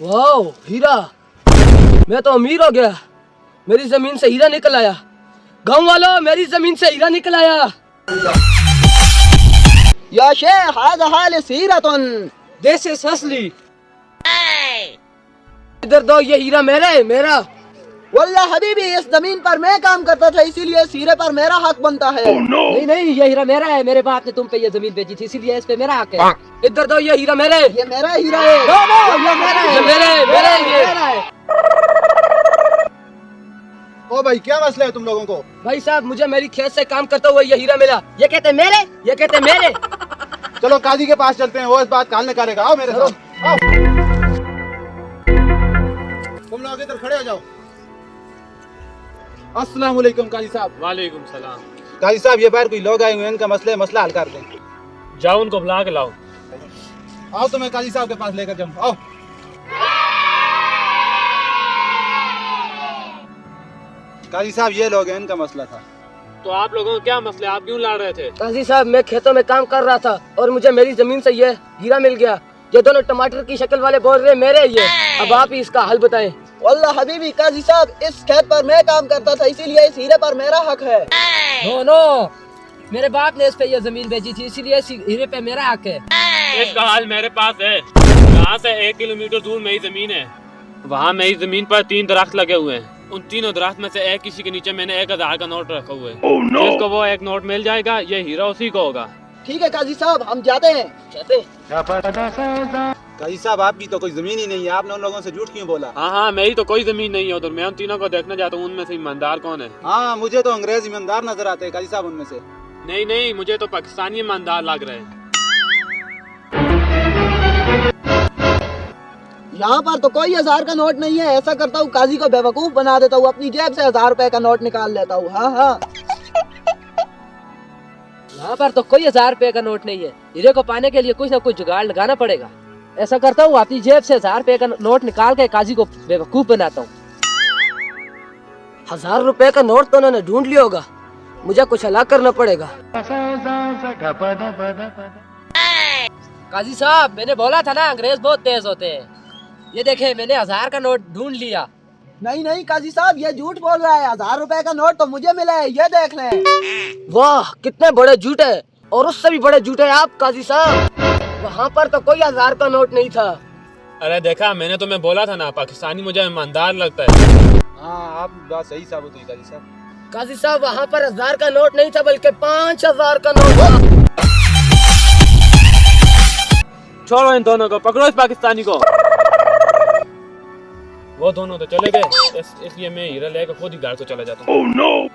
वाह हीरा, मैं तो अमीर हो गया। मेरी जमीन से हीरा निकल आया। गांव वालों, मेरी जमीन से हीरा निकल आया। या शेख हाज़ा हाल सीरतुन। दिस इज असली। इधर दो, ये हीरा मेरा। वल्लाह हबीबी, इस जमीन पर मैं काम करता था, इसीलिए इस हीरे पर मेरा हक बनता है। नहीं, ये हीरा मेरा है। मेरे बाप ने तुम पे ये जमीन बेची थी, इसीलिए इस पे मेरा हक है। इधर दो, ये हीरा मेरा है। ये मेरा हीरा है। ये मेरा है। मेरा है। ओ भाई, क्या मसला है तुम लोगों को? भाई साहब, मुझे मेरी खेत से काम करता हुआ ये हीरा मिला। ये कहते मेरे। चलो काजी के पास चलते हैं, वो इस बात का हल निकालेगा। आओ मेरे साथ आओ। तुम लोग इधर खड़े हो जाओ। अस्सलाम वालेकुम काजी साहब। वालेकुम सलाम। काजी साहब, ये बाहर कोई लोग आए हुए हैं, इनका मसला हल कर दें। जाओ उनको बुला के लाओ। आओ तो मैं काजी साहब के पास लेकर जाऊँ। आओ। काजी साहब, ये लोग हैं, इनका मसला था। तो आप लोगों का क्या मसला है? आप क्यों लड़ रहे थे? काजी साहब, मैं खेतों में काम कर रहा था और मुझे मेरी जमीन से ये हीरा मिल गया। ये दोनों टमाटर की शक्ल वाले बोल रहे मेरे ये। अब आप ही इसका हल बताएं। वल्लाह हबीबी काजी साहब, इस खेत पर मैं काम करता था, इसीलिए इस हीरे पर मेरा हक है। नो, मेरे बाप ने इस पे ये जमीन बेची थी, इसीलिए इस हीरे पे मेरा हक है। इसका हाल मेरे पास है। यहाँ से 1 किलोमीटर दूर मेरी जमीन है। वहाँ मेरी जमीन पर 3 दरख्त लगे हुए हैं। उन तीनों दरख्त में से एक किसी के नीचे मैंने 1000 का नोट रखा हुआ है। जिसको वो एक नोट मिल जाएगा, ये हीरा उसी को होगा। ठीक है काजी साहब, हम जाते हैं। काजी साहब, आपकी तो कोई जमीन ही नहीं है, आपने उन लोगों से झूठ क्यों बोला? हाँ, मेरी तो कोई जमीन नहीं है उधर। मैं उन तीनों को देखना चाहता हूँ, उनमें से ईमानदार कौन है। हाँ, मुझे तो अंग्रेज ईमानदार नजर आते हैं काजी साहब उनमें से। नहीं, मुझे तो पाकिस्तानी ईमानदार लग रहे हैं। यहाँ पर तो कोई 1000 का नोट नहीं है। ऐसा करता हूँ, काजी को बेवकूफ बना देता हूँ, अपनी जेब से 1000 रुपए का नोट निकाल लेता हूँ। हाँ। यहाँ पर तो कोई 1000 रुपए का नोट नहीं है। हीरे को पाने के लिए कुछ ना कुछ जुगाड़ लगाना पड़ेगा। ऐसा करता हूँ, अपनी जेब से 1000 रुपए का नोट निकाल के काजी को बेवकूफ बनाता हूँ। 1000 रुपए का नोट तो उन्होंने ढूंढ लिया होगा, मुझे कुछ अलग करना पड़ेगा। काजी साहब, मैंने बोला था ना, अंग्रेज बहुत तेज होते हैं। ये देखे, मैंने 1000 का नोट ढूंढ लिया। नहीं काजी साहब, ये झूठ बोल रहा है। 1000 रुपए का नोट तो मुझे मिला है, ये देख लें। वाह, कितने बड़े झूठे, और उससे भी बड़े झूठे आप काजी साहब। वहाँ पर तो कोई 1000 का नोट नहीं था। अरे देखा, मैंने तुम्हें बोला था ना, पाकिस्तानी मुझे ईमानदार लगता है। हाँ, आप बात सही साबित हुई काजी साहब। काजी साहब, वहाँ पर 1000 का नोट नहीं था, बल्कि 5000 का नोट था। छोड़ो इन दोनों को, पकड़ो इस पाकिस्तानी को। वो दोनों तो चले गए, इसलिए मैं हीरा लेकर खुद ही घर को चला जाता हूँ।